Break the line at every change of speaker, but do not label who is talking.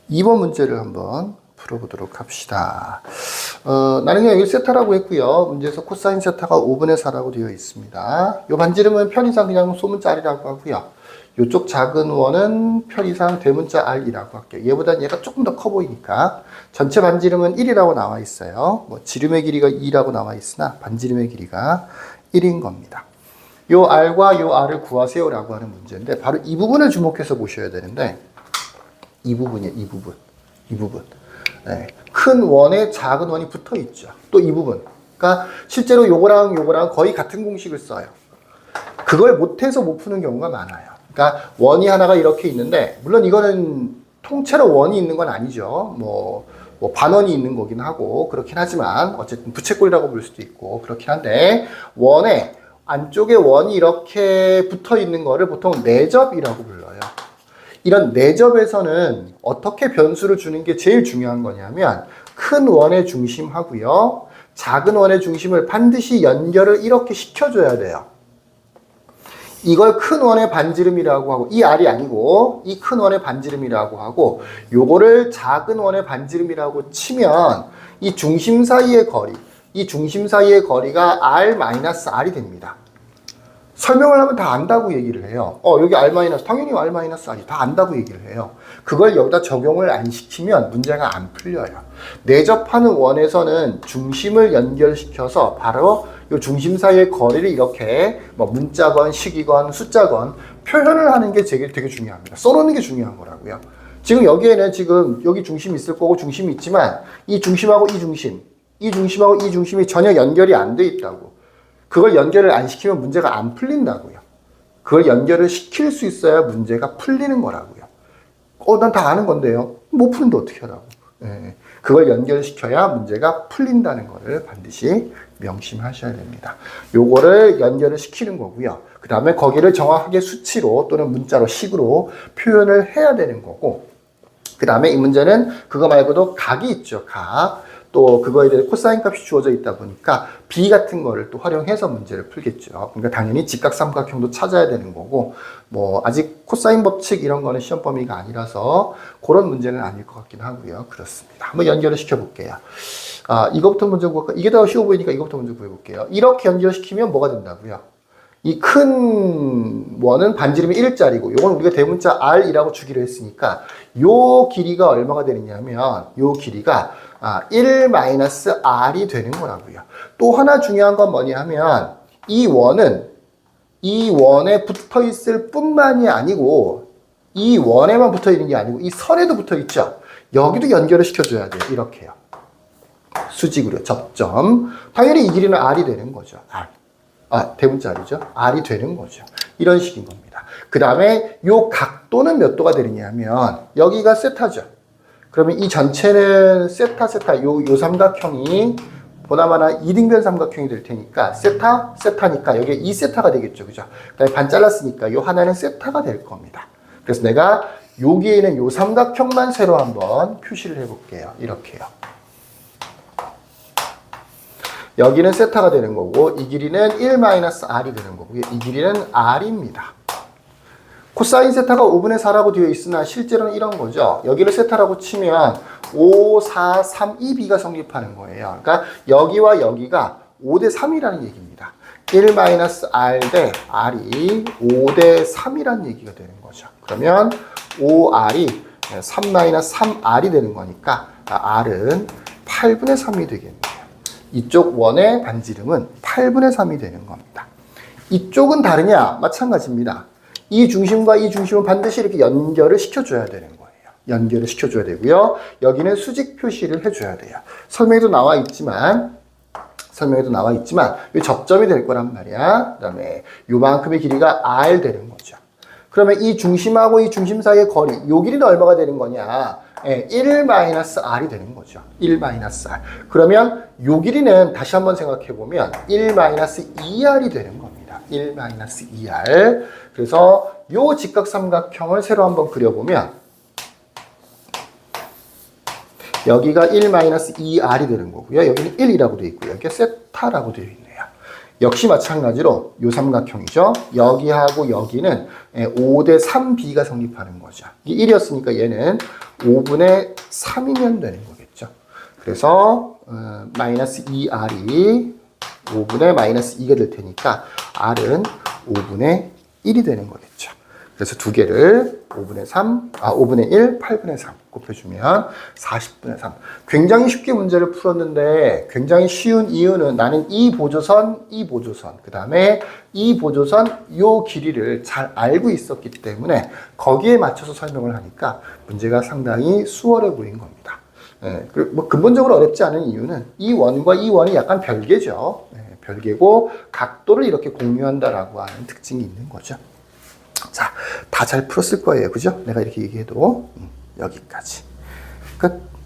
2번 문제를 한번 풀어보도록 합시다. 나는 그냥 여기 세타라고 했고요. 문제에서 코사인 세타가 5분의 4라고 되어 있습니다. 이 반지름은 편의상 그냥 소문자 R이라고 하고요. 이쪽 작은 원은 편의상 대문자 R이라고 할게요. 얘보다는 얘가 조금 더 커 보이니까 전체 반지름은 1이라고 나와 있어요. 뭐 지름의 길이가 2라고 나와 있으나 반지름의 길이가 1인 겁니다. 요 R과 요 R을 구하세요라고 하는 문제인데 바로 이 부분을 주목해서 보셔야 되는데 이 부분이에요. 이 부분. 네. 큰 원에 작은 원이 붙어 있죠. 또 이 부분. 그러니까 실제로 요거랑 거의 같은 공식을 써요. 그걸 못해서 못 푸는 경우가 많아요. 그러니까 원이 하나가 이렇게 있는데 물론 이거는 통째로 원이 있는 건 아니죠. 뭐 반원이 있는 거긴 하고 그렇긴 하지만 어쨌든 부채꼴이라고 볼 수도 있고 그렇긴 한데 원에 안쪽에 원이 이렇게 붙어 있는 거를 보통 내접이라고 불러요. 이런 내접에서는 어떻게 변수를 주는 게 제일 중요한 거냐면 큰 원의 중심하고요. 작은 원의 중심을 반드시 연결을 이렇게 시켜줘야 돼요. 이걸 큰 원의 반지름이라고 하고 이 R이 아니고 이 큰 원의 반지름이라고 하고 요거를 작은 원의 반지름이라고 치면 이 중심 사이의 거리가 R-R이 됩니다. 설명을 하면 다 안다고 얘기를 해요. 여기 R-, 당연히 R-R이 다 안다고 얘기를 해요. 그걸 여기다 적용을 안 시키면 문제가 안 풀려요. 내접하는 원에서는 중심을 연결시켜서 바로 이 중심 사이의 거리를 이렇게 뭐 문자건 식이건 숫자건 표현을 하는 게 되게 중요합니다. 써놓는 게 중요한 거라고요. 지금 여기에는 지금 여기 중심이 있을 거고 중심이 있지만 이 중심하고 이 중심이 전혀 연결이 안 돼 있다고. 그걸 연결을 안 시키면 문제가 안 풀린다고요. 그걸 연결을 시킬 수 있어야 문제가 풀리는 거라고요. 난 다 아는 건데요. 못 푸는데 어떻게 하라고. 그걸 연결시켜야 문제가 풀린다는 거를 반드시 명심하셔야 됩니다. 요거를 연결을 시키는 거고요. 그 다음에 거기를 정확하게 수치로 또는 문자로 식으로 표현을 해야 되는 거고 그 다음에 이 문제는 그거 말고도 각이 있죠. 각. 또 그거에 대해 코사인 값이 주어져 있다 보니까 B 같은 거를 또 활용해서 문제를 풀겠죠. 그러니까 당연히 직각삼각형도 찾아야 되는 거고 뭐 아직 코사인 법칙 이런 거는 시험 범위가 아니라서 그런 문제는 아닐 것 같긴 하고요. 그렇습니다. 한번 연결을 시켜볼게요. 이거부터 먼저 구할까? 이게 더 쉬워 보이니까 이거부터 먼저 구해볼게요. 이렇게 연결시키면 뭐가 된다고요? 이 큰 원은 반지름이 1짜리고 요건 우리가 대문자 R이라고 주기로 했으니까 요 길이가 얼마가 되느냐면 요 길이가 1-R이 되는 거라고요. 또 하나 중요한 건 뭐냐 하면 이 원에 붙어 있을 뿐만이 아니고 이 원에만 붙어 있는 게 아니고 이 선에도 붙어 있죠. 여기도 연결을 시켜줘야 돼요. 이렇게요. 수직으로 접점. 당연히 이 길이는 R이 되는 거죠. 대문자 R이죠. R이 되는 거죠. 이런 식인 겁니다. 그 다음에 요 각도는 몇 도가 되느냐면 여기가 세타죠. 그러면 이 전체는 세타 요 삼각형이 보나마나 2등변 삼각형이 될 테니까 세타니까 여기에 2세타가 되겠죠. 그죠? 그다음에 반 잘랐으니까 요 하나는 세타가 될 겁니다. 그래서 내가 여기에는 요 삼각형만 새로 한번 표시를 해볼게요. 이렇게요. 여기는 세타가 되는 거고 이 길이는 1-R이 되는 거고요. 이 길이는 R입니다. 코사인 세타가 5분의 4라고 되어 있으나 실제로는 이런 거죠. 여기를 세타라고 치면 5, 4, 3, 2B가 성립하는 거예요. 그러니까 여기와 여기가 5대 3이라는 얘기입니다. 1-R 대 R이 5대 3이라는 얘기가 되는 거죠. 그러면 5R이 3-3R이 되는 거니까 R은 8분의 3이 되겠네요. 이쪽 원의 반지름은 8분의 3이 되는 겁니다. 이쪽은 다르냐? 마찬가지입니다. 이 중심과 이 중심은 반드시 이렇게 연결을 시켜줘야 되는 거예요. 연결을 시켜줘야 되고요. 여기는 수직 표시를 해줘야 돼요. 설명에도 나와 있지만 이 접점이 될 거란 말이야. 그 다음에 요만큼의 길이가 R 되는 거죠. 그러면 이 중심하고 이 중심 사이의 거리, 요 길이는 얼마가 되는 거냐? 1-R이 되는 거죠. 1-R. 그러면 요 길이는 다시 한번 생각해 보면 1-2R이 되는 겁니다. 1-2R. 그래서 요 직각삼각형을 새로 한번 그려보면 여기가 1-2R이 되는 거고요. 여기는 1이라고 되어 있고요. 여기가 세타라고 되어 있네요. 역시 마찬가지로 요 삼각형이죠. 여기하고 여기는 5대 3b가 성립하는 거죠. 이게 1이었으니까 얘는 5분의 3이면 되는 거겠죠. 그래서 마이너스 2r이 5분의 마이너스 2가 될 테니까 r은 5분의 1이 되는 거겠죠. 그래서 두 개를 5분의 1, 8분의 3 곱해주면 40분의 3. 굉장히 쉽게 문제를 풀었는데 굉장히 쉬운 이유는 나는 이 보조선, 그 다음에 이 보조선, 요 길이를 잘 알고 있었기 때문에 거기에 맞춰서 설명을 하니까 문제가 상당히 수월해 보인 겁니다. 그리고 뭐 근본적으로 어렵지 않은 이유는 이 원과 이 원이 약간 별개죠. 별개고 각도를 이렇게 공유한다라고 하는 특징이 있는 거죠. 자, 다 잘 풀었을 거예요. 그죠? 내가 이렇게 얘기해도 여기까지. 끝.